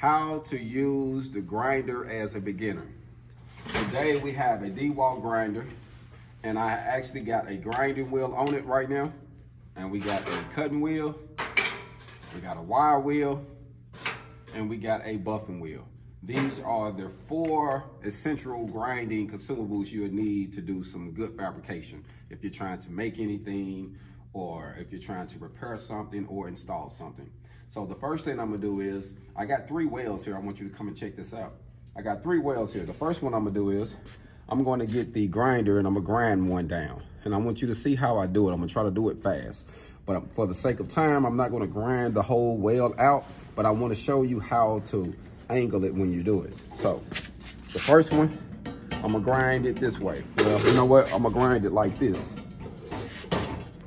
how to use the grinder as a beginner. Today we have a D-wall grinder, and I actually got a grinding wheel on it right now, and we got a cutting wheel, we got a wire wheel, and we got a buffing wheel. These are the 4 essential grinding consumables you would need to do some good fabrication if you're trying to make anything, or if you're trying to repair something or install something. So the first thing I'm gonna do is, I got 3 welds here. I want you to come and check this out. I got 3 welds here. The first one I'm gonna do is, I'm gonna get the grinder and I'm gonna grind one down. And I want you to see how I do it. I'm gonna try to do it fast. But for the sake of time, I'm not gonna grind the whole weld out, but I wanna show you how to angle it when you do it. So, the first one, I'm gonna grind it this way. Well, you know what? I'm gonna grind it like this.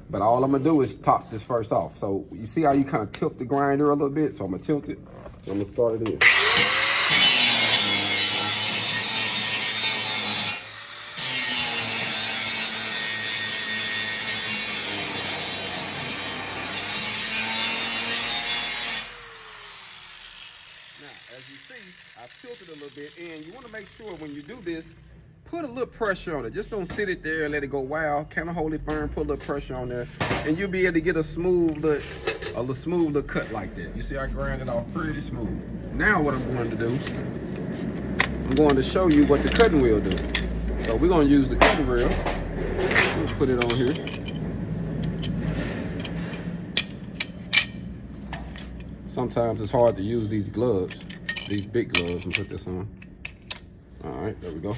But all I'm gonna do is top this first off. So you see how you kind of tilt the grinder a little bit? So I'm gonna tilt it, so I'm gonna start it in. Now, as you see, I tilted a little bit, and you wanna make sure when you do this, put a little pressure on it. Just don't sit it there and let it go wild. Kind of hold it firm, put a little pressure on there, and you'll be able to get a smooth little cut like that. You see I grind it off pretty smooth. Now what I'm going to do, I'm going to show you what the cutting wheel do. So we're going to use the cutting wheel. Let's put it on here. Sometimes it's hard to use these gloves, these big gloves, and put this on. All right, there we go.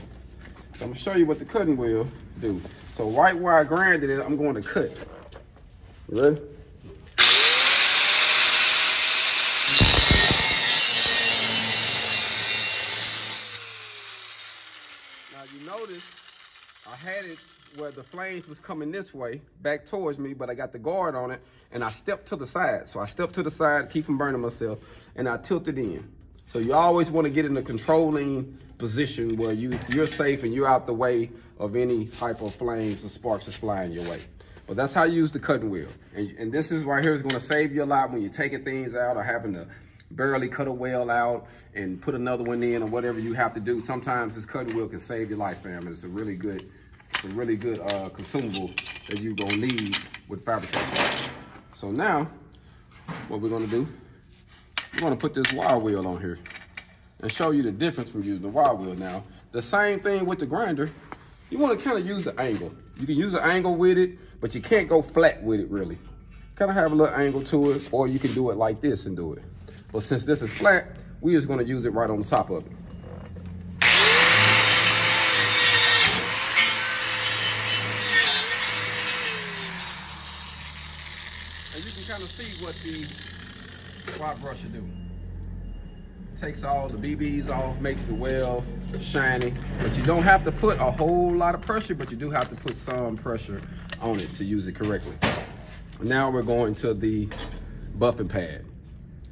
So I'm gonna show you what the cutting wheel do. So right where I grinded it, I'm going to cut. You ready? Now you notice I had it where the flames was coming this way, back towards me, but I got the guard on it, and I stepped to the side. So I stepped to the side, keep from burning myself, and I tilted in. So you always want to get in a controlling position where you're safe and you're out the way of any type of flames or sparks that's flying your way. But that's how you use the cutting wheel. And this is right here is going to save you a lot when you're taking things out or having to barely cut a weld out and put another one in or whatever you have to do. Sometimes this cutting wheel can save your life, fam. And it's a really good consumable that you're going to need with fabrication. So now what we're going to do, we're going to put this wire wheel on here and show you the difference from using the wire wheel. Now, the same thing with the grinder, you want to kind of use the angle. You can use the angle with it, but you can't go flat with it really. Kind of have a little angle to it, or you can do it like this and do it. But since this is flat, we're just going to use it right on the top of it. And you can kind of see what the wire brush will do. Takes all the BBs off, makes the weld shiny, but you don't have to put a whole lot of pressure, but you do have to put some pressure on it to use it correctly. Now we're going to the buffing pad.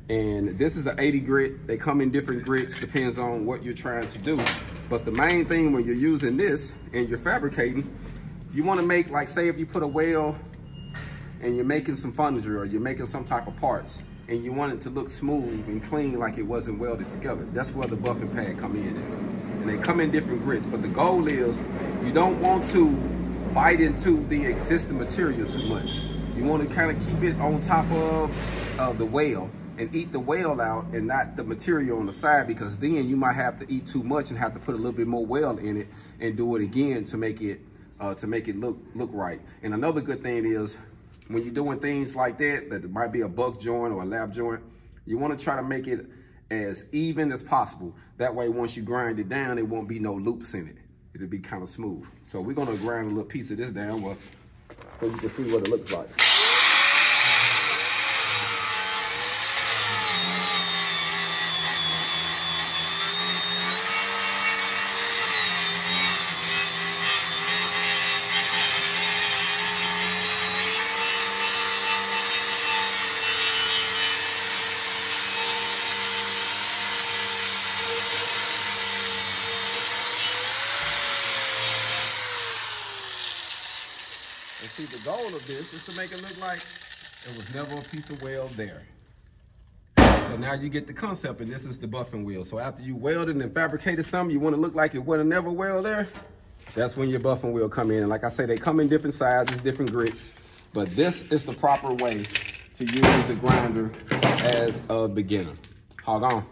And this is an 80 grit. They come in different grits, depends on what you're trying to do. But the main thing when you're using this and you're fabricating, you want to make, like say if you put a weld and you're making some furniture or you're making some type of parts, and you want it to look smooth and clean like it wasn't welded together. That's where the buffing pad come in. And they come in different grits, but the goal is you don't want to bite into the existing material too much. You want to kind of keep it on top of the weld and eat the weld out and not the material on the side, because then you might have to eat too much and have to put a little bit more weld in it and do it again to make it look right. And another good thing is, when you're doing things like that it might be a buck joint or a lap joint, you want to try to make it as even as possible. That way, once you grind it down, there won't be no loops in it. It'll be kind of smooth. So we're going to grind a little piece of this down so you can see what it looks like. And see, the goal of this is to make it look like there was never a piece of weld there. So So now you get the concept, and this is the buffing wheel. So after you welded and fabricated something, you want to look like it would have never weld there. That's when your buffing wheel come in. And like I say, they come in different sizes, different grits. But this is the proper way to use the grinder as a beginner. Hold on.